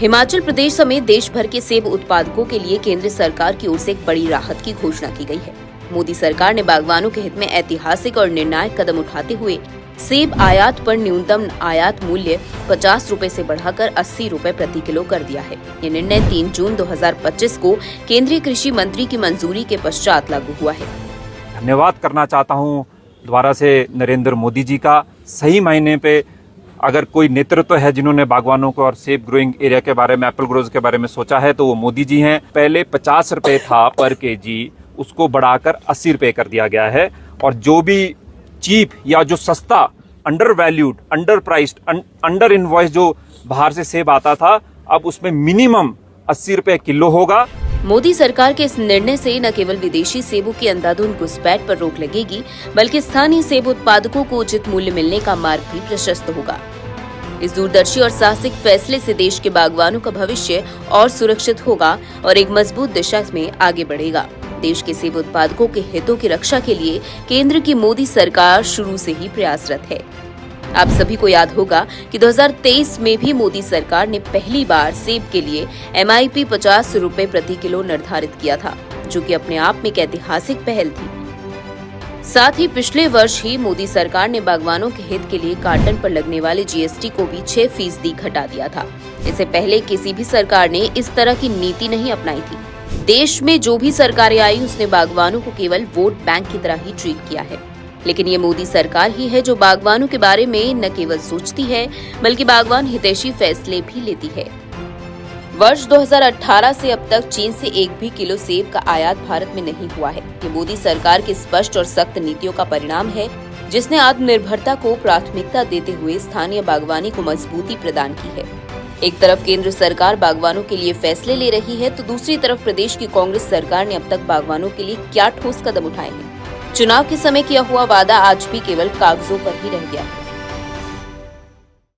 हिमाचल प्रदेश समेत देश भर के सेब उत्पादकों के लिए केंद्र सरकार की ओर से एक बड़ी राहत की घोषणा की गई है। मोदी सरकार ने बागवानों के हित में ऐतिहासिक और निर्णायक कदम उठाते हुए सेब आयात पर न्यूनतम आयात मूल्य 50 रुपए से बढ़ाकर 80 रुपए प्रति किलो कर दिया है। ये निर्णय 3 जून 2025 को केंद्रीय कृषि मंत्री की मंजूरी के पश्चात लागू हुआ है। धन्यवाद करना चाहता हूँ दोबारा से नरेंद्र मोदी जी का। सही मायने पे अगर कोई नेतृत्व है जिन्होंने बागवानों को और सेब ग्रोइंग एरिया के बारे में, एप्पल ग्रोज के बारे में सोचा है तो वो मोदी जी हैं। पहले 50 रुपए था पर केजी, उसको बढ़ाकर 80 रुपए कर दिया गया है। और जो भी चीप या जो सस्ता, under valued, under priced, under invoice जो बाहर से सेब आता था, अब उसमें मिनिमम 80 रुपए किलो होगा। मोदी सरकार के इस निर्णय से न केवल विदेशी सेबों की अंधाधुंध घुसपैठ पर रोक लगेगी, बल्कि स्थानीय सेब उत्पादकों को उचित मूल्य मिलने का मार्ग भी प्रशस्त होगा। इस दूरदर्शी और साहसिक फैसले से देश के बागवानों का भविष्य और सुरक्षित होगा और एक मजबूत दिशा में आगे बढ़ेगा। देश के सेब उत्पादकों के हितों की रक्षा के लिए केंद्र की मोदी सरकार शुरू से ही प्रयासरत है। आप सभी को याद होगा कि 2023 में भी मोदी सरकार ने पहली बार सेब के लिए MIP 50 रुपए प्रति किलो निर्धारित किया था, जो कि अपने आप में एक ऐतिहासिक पहल थी। साथ ही पिछले वर्ष ही मोदी सरकार ने बागवानों के हित के लिए कार्टन पर लगने वाले GST को भी 6% घटा दिया था। इससे पहले किसी भी सरकार ने इस तरह की नीति नहीं अपनाई थी। देश में जो भी सरकारें आई उसने बागवानों को केवल वोट बैंक की तरह ही ट्रीट किया है, लेकिन ये मोदी सरकार ही है जो बागवानों के बारे में न केवल सोचती है बल्कि बागवान हितैषी फैसले भी लेती है। वर्ष 2018 से अब तक चीन से एक भी किलो सेब का आयात भारत में नहीं हुआ है। ये मोदी सरकार की स्पष्ट और सख्त नीतियों का परिणाम है, जिसने आत्मनिर्भरता को प्राथमिकता देते हुए स्थानीय बागवानी को मजबूती प्रदान की है। एक तरफ केंद्र सरकार बागवानों के लिए फैसले ले रही है, तो दूसरी तरफ प्रदेश की कांग्रेस सरकार ने अब तक बागवानों के लिए क्या ठोस कदम उठाए हैं। चुनाव के समय किया हुआ वादा आज भी केवल कागजों पर ही रह गया है।